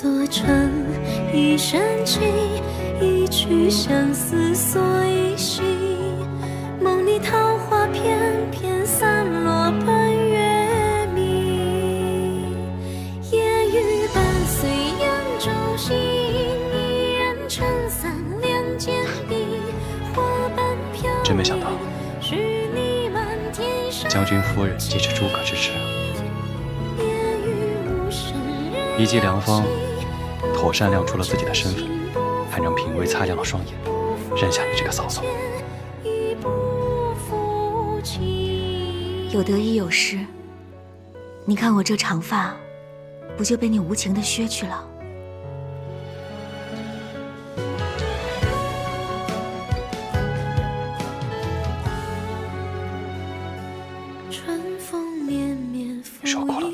座城，一山尽，一曲相思锁一夕。梦里桃花片片散落半月明。夜雨伴随扬州行，一人撑伞两肩并，花瓣飘零。真没想到，将军夫人既是诸葛之侄，一骑良方，妥善亮出了自己的身份，还能品味擦亮了双眼，认下你这个嫂嫂。有得亦有失，你看我这长发，不就被你无情的削去了？受够了。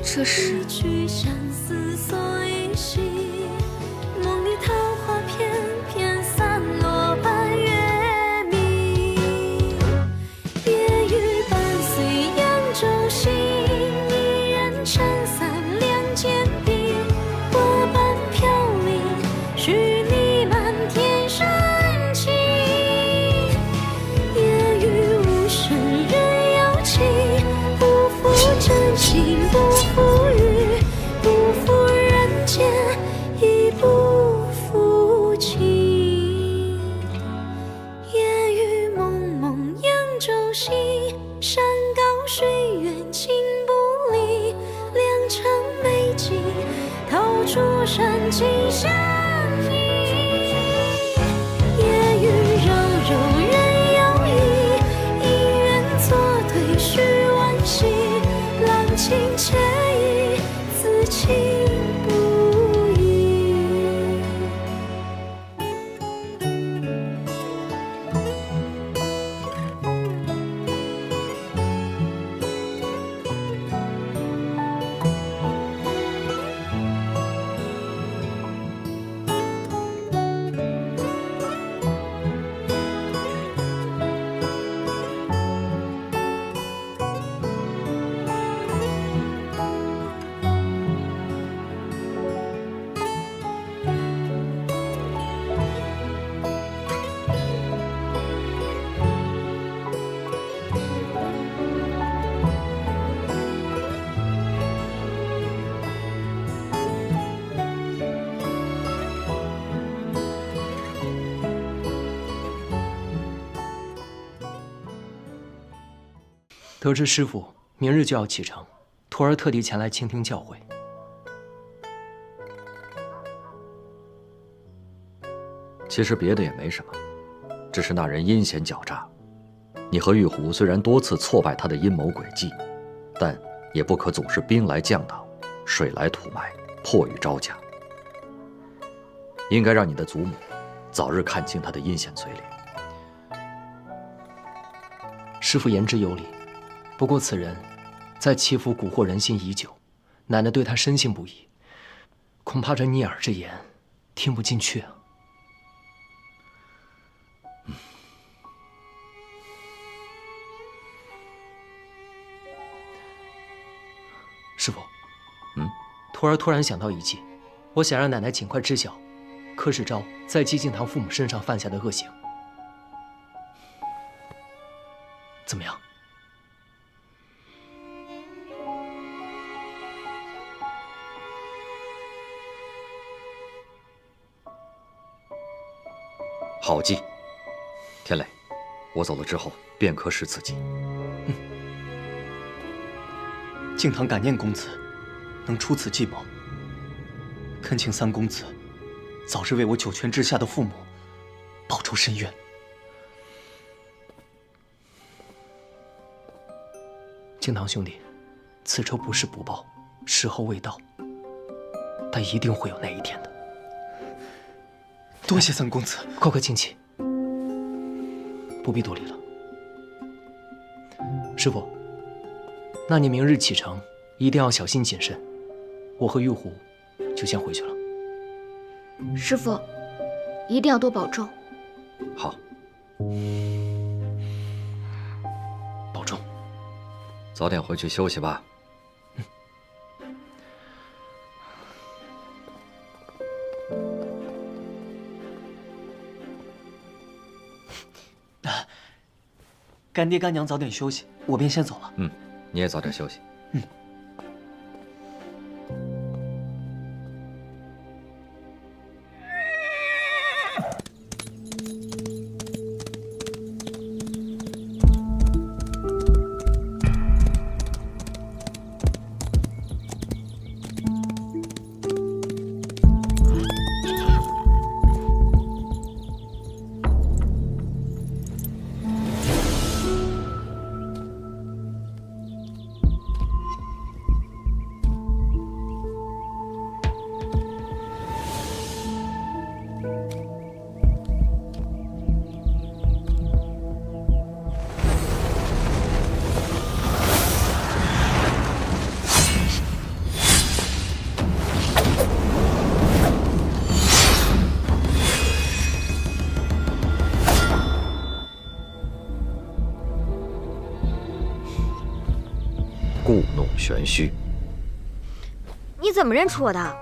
这是梦里桃花片片散落半月明。夜雨伴随扬州行，一人撑伞两肩并，花瓣飘零，许你满天深情。夜雨无声人有情，不负真心不负雨，不负人间亦不负情。夜雨蒙蒙扬州行，山高水远情不离。良辰美景透出深情相依。夜雨柔柔人有意，姻缘作对须惋惜。郎情妾意，此情不移。得知师父明日就要启程，徒儿特地前来倾听教诲。其实别的也没什么，只是那人阴险狡诈。你和玉壶虽然多次挫败他的阴谋诡计，但也不可总是兵来将挡，水来土埋，迫于招架。应该让你的祖母早日看清他的阴险嘴脸。师父言之有理。不过此人，在祈福蛊惑人心已久，奶奶对他深信不疑，恐怕这逆耳之言听不进去啊。师父，徒儿突然想到一计，我想让奶奶尽快知晓柯世昭在姬敬堂父母身上犯下的恶行，怎么样？好计，天磊，我走了之后便可使此计。敬堂感念公子能出此计谋，恳请三公子早日为我九泉之下的父母报仇伸冤。敬堂兄弟，此仇不是不报，时候未到，但一定会有那一天的。多谢三公子，快请起，不必多礼了。师父，那你明日启程一定要小心谨慎，我和玉壶就先回去了。师傅，一定要多保重。好，保重。早点回去休息吧。干爹干娘早点休息，我便先走了。你也早点休息。故弄玄虚，你怎么认出我的？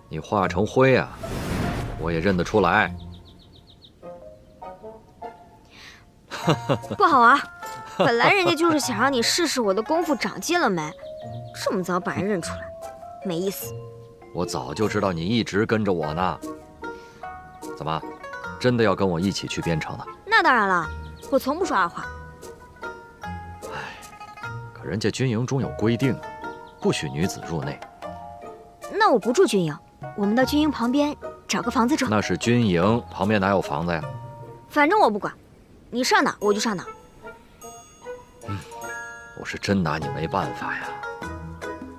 你化成灰啊，我也认得出来。不好玩，本来人家就是想让你试试我的功夫长进了没，这么早把人认出来，没意思。我早就知道你一直跟着我呢。怎么，真的要跟我一起去边城呢？那当然了，我从不说二话。可人家军营中有规定，不许女子入内。那我不住军营，我们到军营旁边找个房子住。那是军营，旁边哪有房子呀？反正我不管，你上哪我就上哪。我是真拿你没办法呀。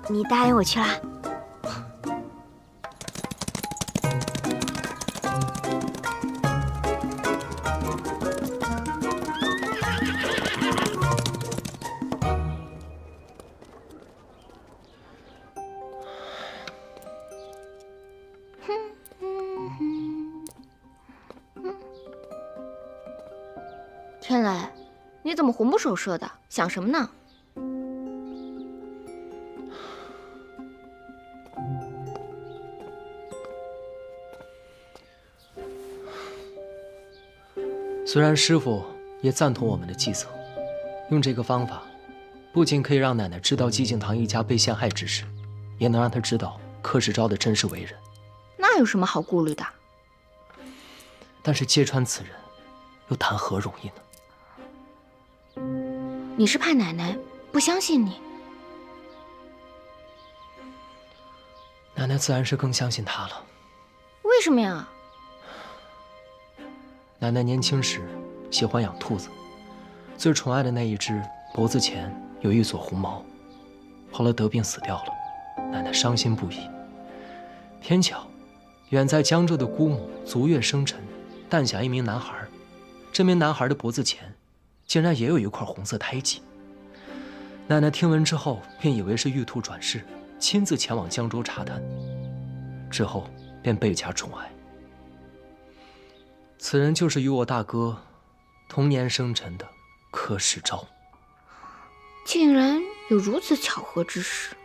你答应我去啦？天雷，你怎么魂不守舍的？想什么呢？虽然师傅也赞同我们的计策，用这个方法，不仅可以让奶奶知道寂静堂一家被陷害之事，也能让她知道柯世昭的真实为人。那有什么好顾虑的？但是揭穿此人，又谈何容易呢？你是怕奶奶不相信你？奶奶自然是更相信他了。为什么呀？奶奶年轻时喜欢养兔子，最宠爱的那一只脖子前有一撮红毛，后来得病死掉了，奶奶伤心不已。偏巧，远在江州的姑母足月生辰，诞下一名男孩，这名男孩的脖子前竟然也有一块红色胎记。奶奶听闻之后，便以为是玉兔转世，亲自前往江州查探，之后便倍加宠爱。此人就是与我大哥同年生辰的柯世昭。竟然有如此巧合之事。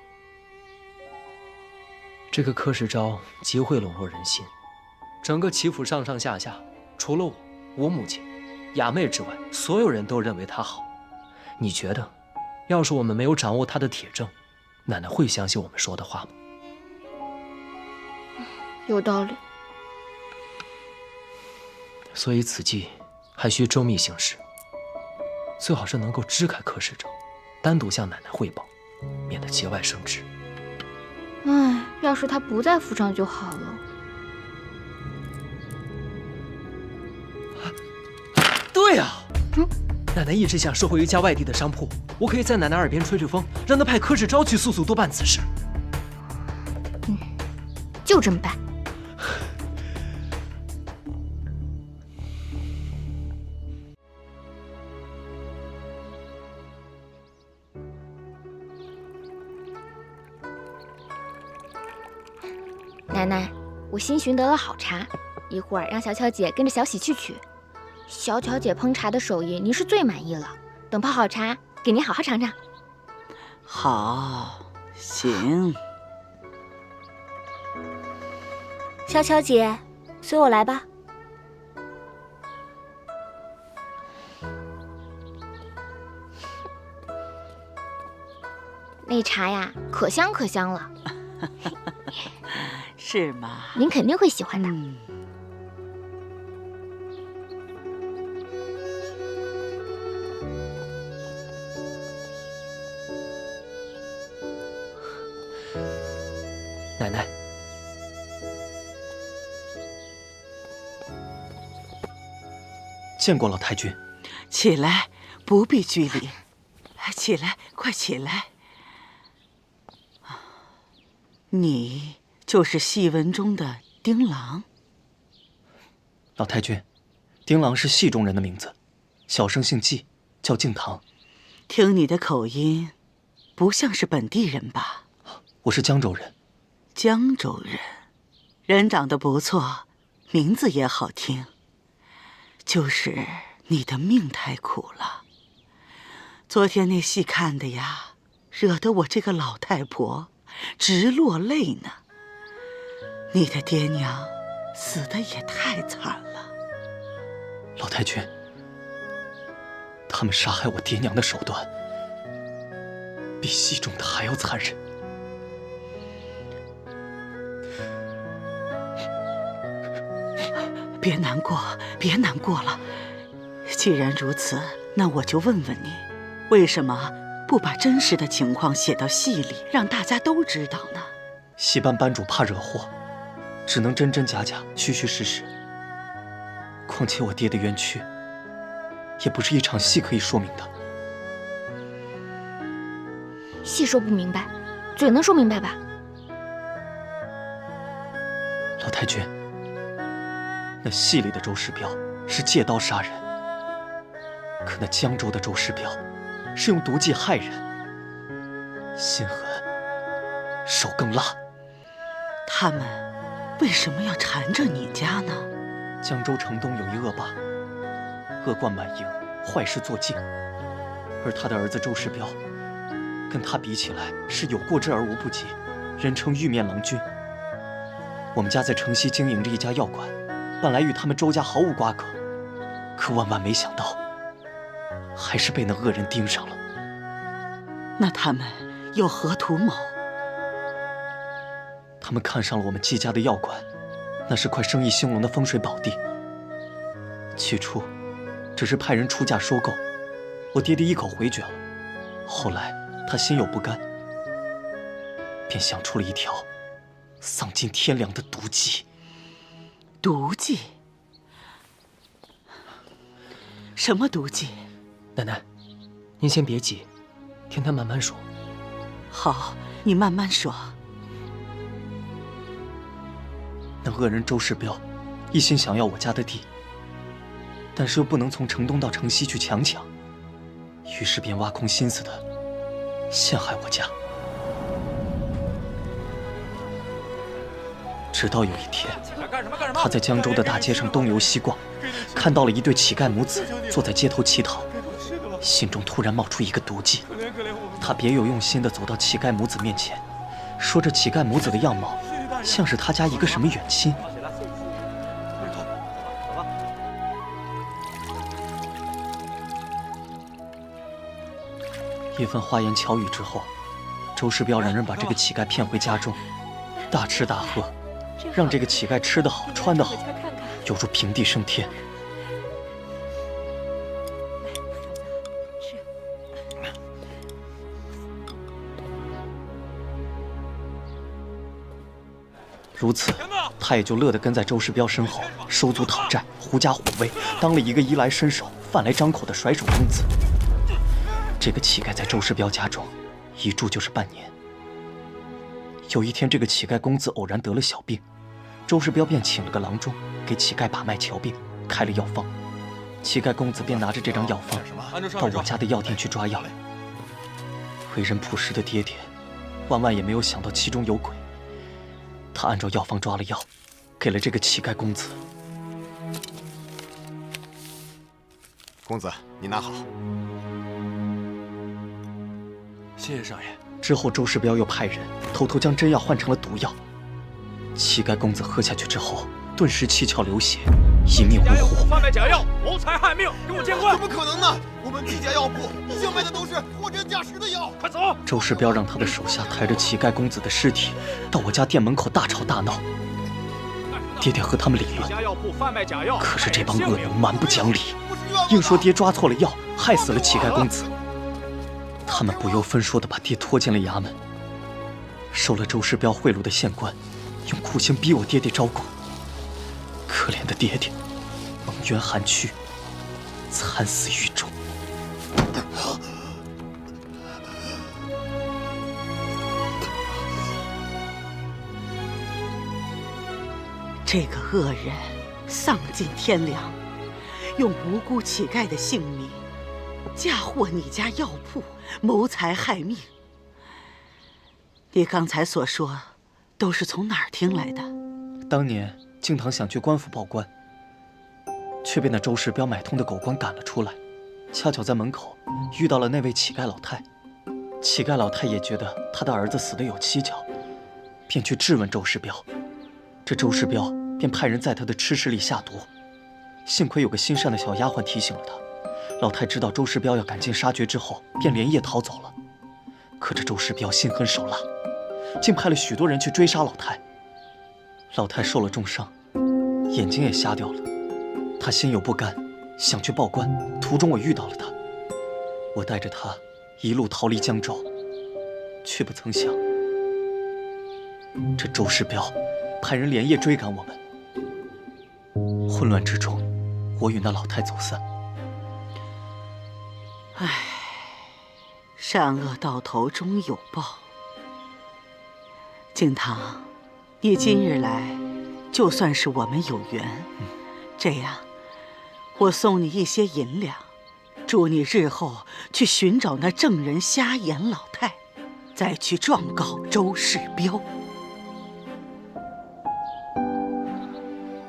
这个柯世昭极会笼络人心，整个齐府上上下下，除了我母亲、雅妹之外，所有人都认为他好。你觉得，要是我们没有掌握他的铁证，奶奶会相信我们说的话吗？有道理。所以此计还需周密行事，最好是能够支开柯世昭，单独向奶奶汇报，免得节外生枝。唉，要是他不在府上就好了。对呀，奶奶一直想收回一家外地的商铺，我可以在奶奶耳边吹吹风，让她派柯世昭去速速多办此事。就这么办。奶奶，我新寻得了好茶，一会儿让小巧姐跟着小喜去取。小巧姐烹茶的手艺，您是最满意了。等泡好茶，给您好好尝尝。好，行。小巧姐，随我来吧。那茶呀，可香可香了。是吗？您肯定会喜欢的。奶奶，见过老太君。起来，不必拘礼。起来，快起来。你就是戏文中的丁郎。老太君，丁郎是戏中人的名字，小生姓纪，叫敬堂。听你的口音，不像是本地人吧？我是江州人。江州人，人长得不错，名字也好听。就是你的命太苦了。昨天那戏看的呀，惹得我这个老太婆直落泪呢。你的爹娘死得也太惨了。老太君，他们杀害我爹娘的手段，比戏中的还要残忍。别难过，别难过了。既然如此，那我就问问你，为什么不把真实的情况写到戏里，让大家都知道呢？戏班班主怕惹祸，只能真真假假、虚虚实实。况且我爹的冤屈，也不是一场戏可以说明的。戏说不明白，嘴能说明白吧？老太君，那戏里的周世彪是借刀杀人，可那江州的周世彪是用毒计害人，心狠，手更辣。他们为什么要缠着你家呢？江州城东有一恶霸，恶贯满盈，坏事做尽，而他的儿子周世彪，跟他比起来是有过之而无不及，人称玉面郎君。我们家在城西经营着一家药馆，本来与他们周家毫无瓜葛，可万万没想到，还是被那恶人盯上了。那他们有何图谋？他们看上了我们季家的药馆，那是块生意兴隆的风水宝地。起初，只是派人出价收购，我爹爹一口回绝了。后来他心有不甘，便想出了一条丧尽天良的毒计。毒计？什么毒计？奶奶，您先别急，听他慢慢说。好，你慢慢说。那恶人周世彪一心想要我家的地，但是又不能从城东到城西去强抢，于是便挖空心思的陷害我家。直到有一天，他在江州的大街上东游西逛，看到了一对乞丐母子坐在街头乞讨，心中突然冒出一个毒计。他别有用心地走到乞丐母子面前，说这乞丐母子的样貌像是他家一个什么远亲。一番花言巧语之后，周世彪让人把这个乞丐骗回家中，大吃大喝，让这个乞丐吃得好穿得好，犹如平地升天。如此，他也就乐得跟在周世彪身后收租讨债，狐假虎威，当了一个衣来伸手、饭来张口的甩手公子。这个乞丐在周世彪家中一住就是半年。有一天，这个乞丐公子偶然得了小病，周世彪便请了个郎中给乞丐把脉瞧病，开了药方。乞丐公子便拿着这张药方到我家的药店去抓药。为人朴实的爹爹，万万也没有想到其中有鬼。他按照药方抓了药，给了这个乞丐公子。公子，你拿好。谢谢少爷。之后，周世彪又派人偷偷将真药换成了毒药。乞丐公子喝下去之后，顿时七窍流血，一命呜呼。贩卖假药，谋财害命，给我见官！怎么可能呢？我们季家药铺一向卖的都是货真价实的药。快走！周世彪让他的手下抬着乞丐公子的尸体到我家店门口大吵大闹。爹爹和他们理论，可是这帮恶人蛮不讲理，硬说爹抓错了药，害死了乞丐公子。他们不由分说地把爹拖进了衙门。收了周世彪贿赂的县官，用酷刑逼我爹爹招供。可怜的爹爹，蒙冤寒躯，惨死狱中。这个恶人丧尽天良，用无辜乞丐的性命嫁祸你家药铺，谋财害命。你刚才所说都是从哪儿听来的？当年敬堂想去官府报官，却被那周世彪买通的狗官赶了出来。恰巧在门口遇到了那位乞丐老太，乞丐老太也觉得他的儿子死得有蹊跷，便去质问周世彪。这周世彪便派人在他的吃食里下毒，幸亏有个心善的小丫鬟提醒了他。老太知道周世彪要赶尽杀绝之后，便连夜逃走了。可这周世彪心狠手辣，竟派了许多人去追杀老太。老太受了重伤，眼睛也瞎掉了。她心有不甘，想去报官，途中我遇到了她，我带着她一路逃离江州，却不曾想这周世彪派人连夜追赶我们。混乱之中，我与那老太走散。唉，善恶到头终有报。敬堂，你今日来，就算是我们有缘。这样，我送你一些银两，祝你日后去寻找那证人瞎眼老太，再去状告周世彪。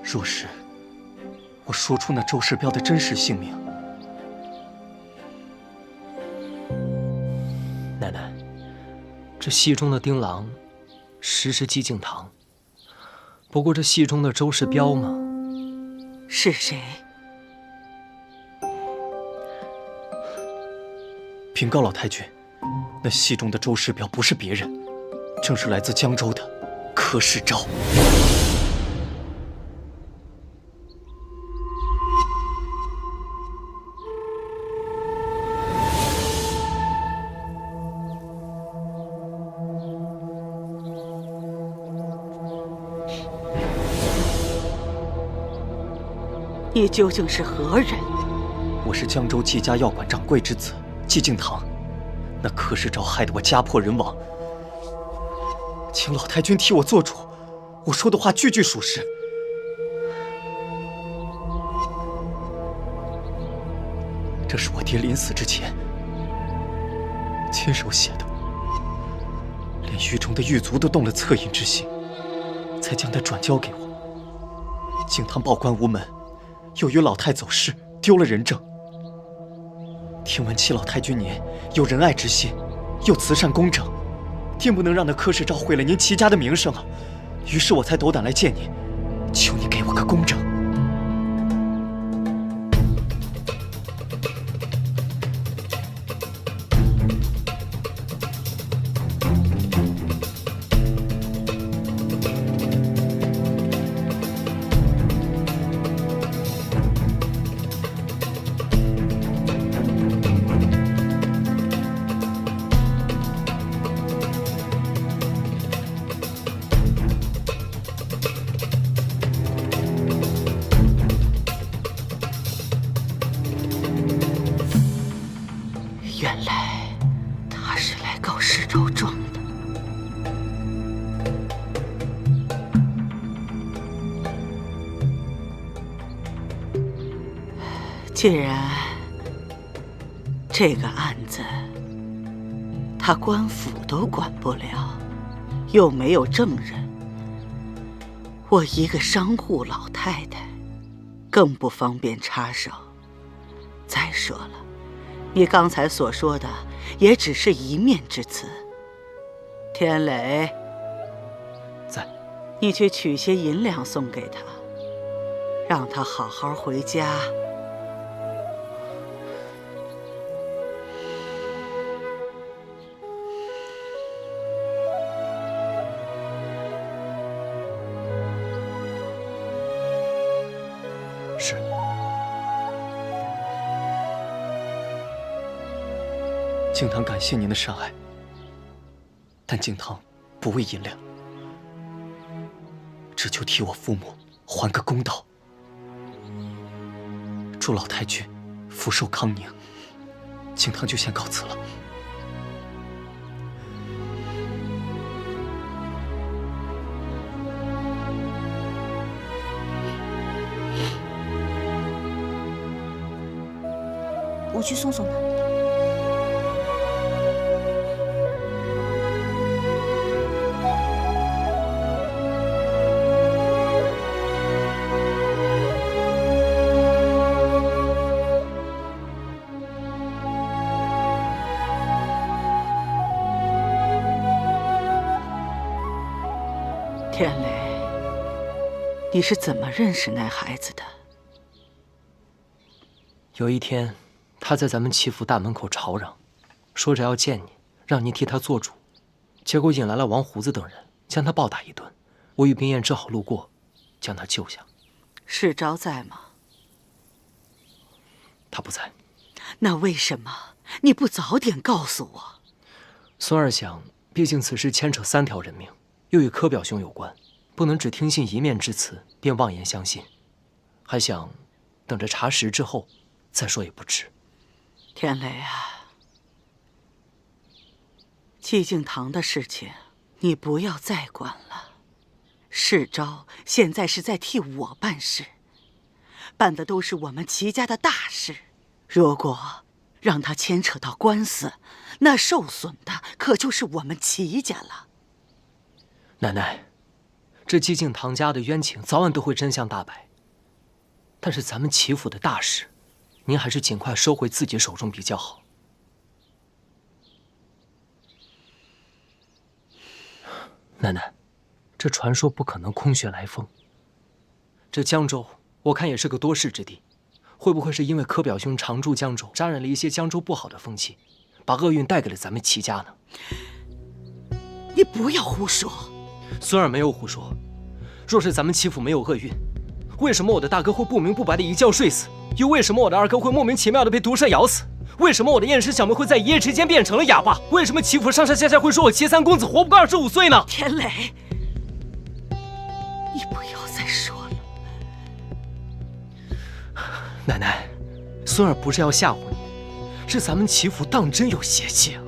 若是我说出那周世彪的真实姓名，奶奶，这戏中的丁郎实是季敬堂，不过这戏中的周世彪嘛，是谁？禀告老太君，那戏中的周世彪不是别人，正是来自江州的柯世昭。你究竟是何人？我是江州季家药馆掌柜之子季敬堂，那柯世昭害得我家破人亡，请老太君替我做主，我说的话句句属实。这是我爹临死之前亲手写的，连狱中的狱卒都动了恻隐之心，才将他转交给我。敬堂报官无门，又与老太走失，丢了人证。听闻齐老太君您有仁爱之心，又慈善公正，定不能让那柯世昭毁了您齐家的名声啊！于是我才斗胆来见您，求你给我个公正。原来他是来告世昭状的。既然这个案子他官府都管不了，又没有证人，我一个商户老太太，更不方便插手。再说了，你刚才所说的也只是一面之词。天磊，在，你去取些银两送给他，让他好好回家。是。敬堂感谢您的善爱，但敬堂不为银两，只求替我父母还个公道。祝老太君福寿康宁。敬堂就先告辞了。我去送送他。天磊，你是怎么认识那孩子的？有一天，他在咱们齐府大门口吵嚷，说着要见你，让你替他做主，结果引来了王胡子等人，将他暴打一顿。我与冰燕正好路过，将他救下。世昭在吗？他不在。那为什么你不早点告诉我？孙儿想，毕竟此事牵扯3条人命，又与柯表兄有关，不能只听信一面之词便妄言相信，还想等着查实之后再说也不迟。天磊啊，寂静堂的事情你不要再管了。世昭现在是在替我办事，办的都是我们齐家的大事。如果让他牵扯到官司，那受损的可就是我们齐家了。奶奶，这寂静堂家的冤情早晚都会真相大白，但是咱们齐府的大事，您还是尽快收回自己手中比较好。奶奶，这传说不可能空穴来风。这江州，我看也是个多事之地，会不会是因为柯表兄常驻江州，沾染了一些江州不好的风气，把厄运带给了咱们齐家呢？你不要胡说。孙儿没有胡说。若是咱们齐府没有厄运，为什么我的大哥会不明不白的一觉睡死？又为什么我的二哥会莫名其妙的被毒蛇咬死？为什么我的燕氏小妹会在一夜之间变成了哑巴？为什么齐府上上下下会说我齐三公子活不过25岁呢？天磊，你不要再说了。奶奶，孙儿不是要吓唬你，是咱们齐府当真有邪气啊！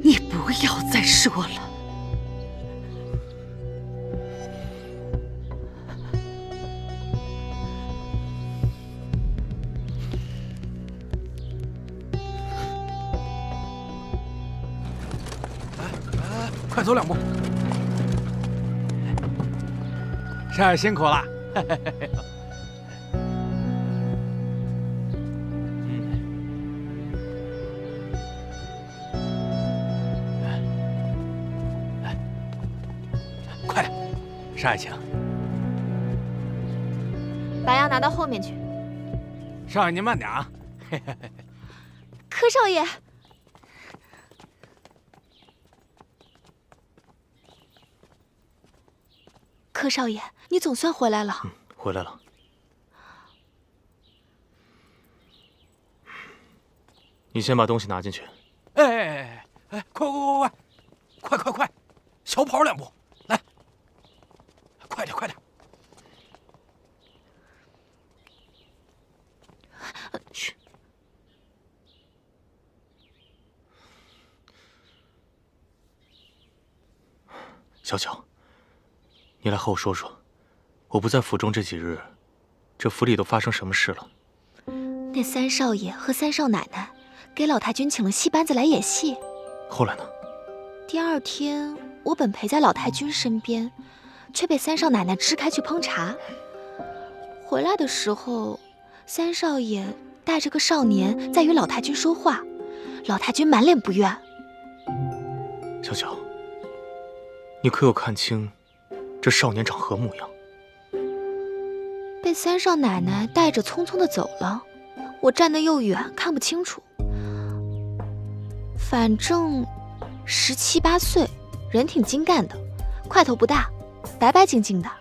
你不要再说了。快走2步。少爷辛苦了。快点，少爷请。把药拿到后面去。少爷您慢点啊。柯少爷。柯少爷，你总算回来了。回来了。你先把东西拿进去。哎，快，小跑2步，来，快点。去。小巧。你来和我说说，我不在府中这几日，这府里都发生什么事了？那3少爷和3少奶奶给老太君请了戏班子来演戏。后来呢？第2天，我本陪在老太君身边，却被三少奶奶支开去烹茶。回来的时候，三少爷带着个少年在与老太君说话，老太君满脸不悦。小巧，你可有看清这少年长何模样？被三少奶奶带着匆匆的走了，我站得又远，看不清楚。反正17、18岁，人挺精干的，块头不大，白白净净的，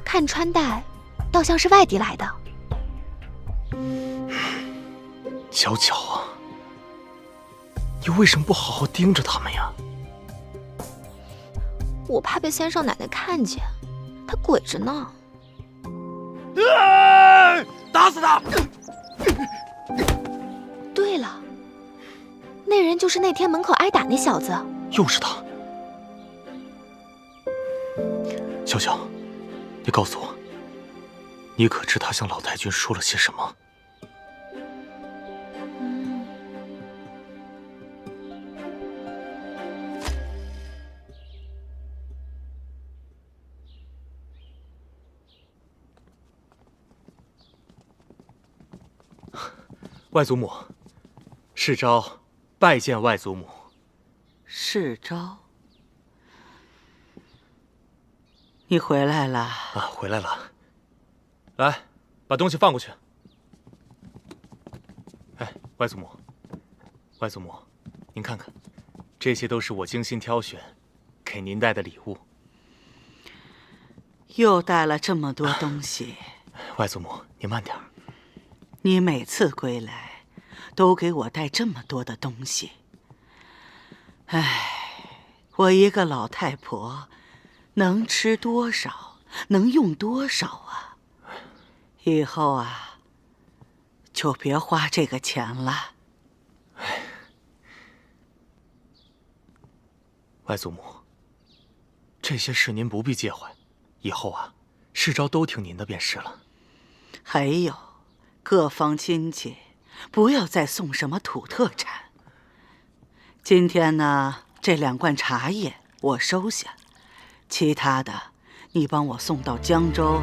看穿戴倒像是外地来的。小巧啊，你为什么不好好盯着他们呀？我怕被三少奶奶看见，她鬼着呢。打死他！对了，那人就是那天门口挨打那小子。又是他！小巧，你告诉我，你可知他向老太君说了些什么？外祖母，世昭拜见外祖母。世昭，你回来了啊，回来了。来，把东西放过去。哎，外祖母，外祖母，您看看，这些都是我精心挑选给您带的礼物。又带了这么多东西。外祖母，您慢点儿。你每次归来，都给我带这么多的东西。唉，我一个老太婆，能吃多少，能用多少啊？以后啊，就别花这个钱了。外祖母，这些事您不必介怀，以后啊，世昭都听您的便是了。还有，各方亲戚，不要再送什么土特产。今天呢，这2罐茶叶我收下，其他的你帮我送到江州